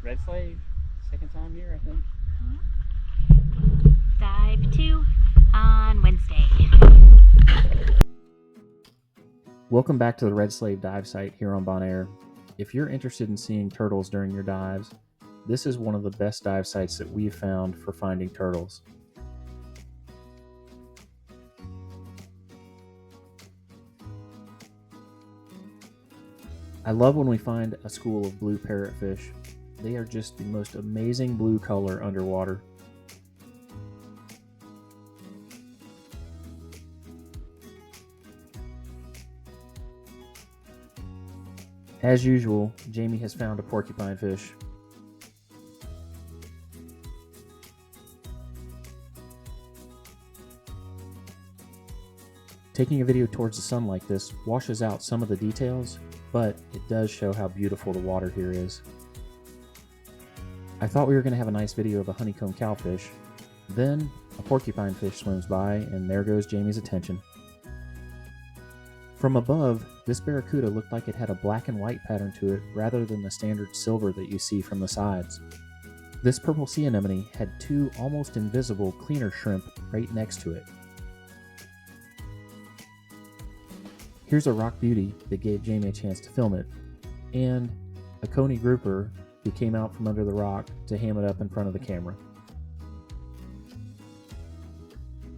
Red Slave, second time here, I think. Dive 2 on Wednesday. Welcome back to the Red Slave dive site here on Bonaire. If you're interested in seeing turtles during your dives, this is one of the best dive sites that we've found for finding turtles. I love when we find a school of blue parrotfish. They are just the most amazing blue color underwater. As usual, Jamie has found a porcupine fish. Taking a video towards the sun like this washes out some of the details, but it does show how beautiful the water here is. I thought we were going to have a nice video of a honeycomb cowfish. Then a porcupine fish swims by, and there goes Jamie's attention. From above, this barracuda looked like it had a black and white pattern to it rather than the standard silver that you see from the sides. This purple sea anemone had two almost invisible cleaner shrimp right next to it. Here's a rock beauty that gave Jamie a chance to film it, and a coney grouper who came out from under the rock to ham it up in front of the camera.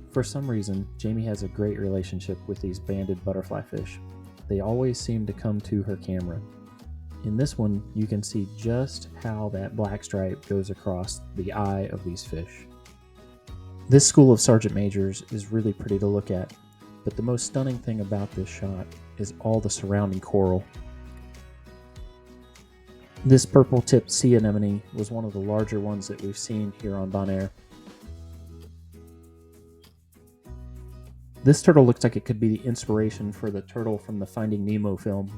For some reason, Jamie has a great relationship with these banded butterflyfish. They always seem to come to her camera. In this one, you can see just how that black stripe goes across the eye of these fish. This school of sergeant majors is really pretty to look at, but the most stunning thing about this shot is all the surrounding coral. This purple-tipped sea anemone was one of the larger ones that we've seen here on Bonaire. This turtle looks like it could be the inspiration for the turtle from the Finding Nemo film.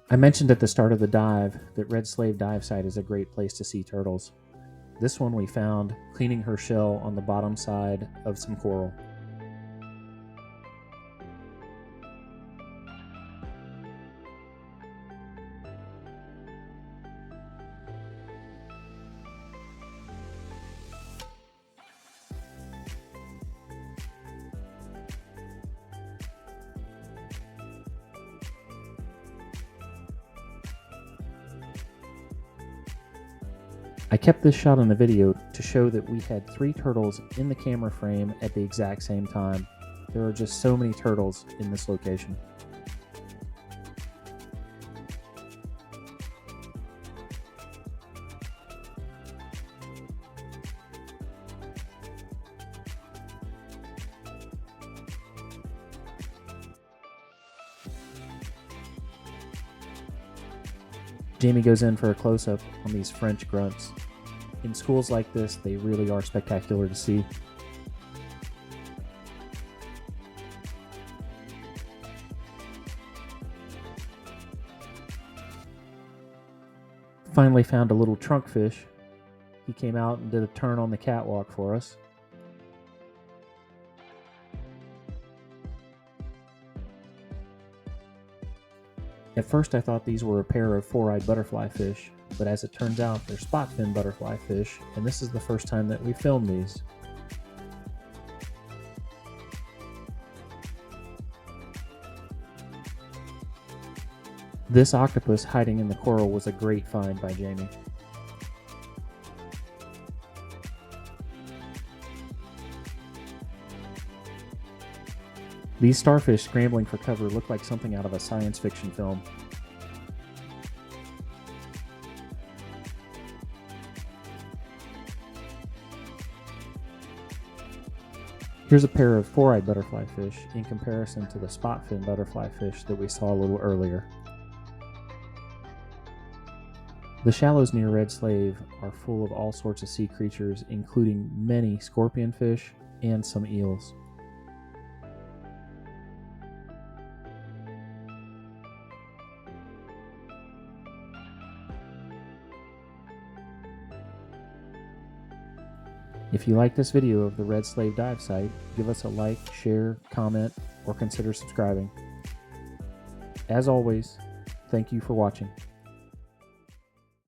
I mentioned at the start of the dive that Red Slave Dive Site is a great place to see turtles. This one we found cleaning her shell on the bottom side of some coral. I kept this shot in the video to show that we had 3 turtles in the camera frame at the exact same time. There are just so many turtles in this location. Jamie goes in for a close-up on these French grunts. In schools like this, they really are spectacular to see. Finally found a little trunk fish. He came out and did a turn on the catwalk for us. At first I thought these were a pair of 4-eyed butterflyfish, but as it turns out they're spotfin butterflyfish, and this is the first time that we filmed these. This octopus hiding in the coral was a great find by Jamie. These starfish scrambling for cover look like something out of a science fiction film. Here's a pair of 4-eyed butterflyfish in comparison to the spotfin butterflyfish that we saw a little earlier. The shallows near Red Slave are full of all sorts of sea creatures, including many scorpionfish and some eels. If you like this video of the Red Slave Dive Site, give us a like, share, comment, or consider subscribing. As always, thank you for watching.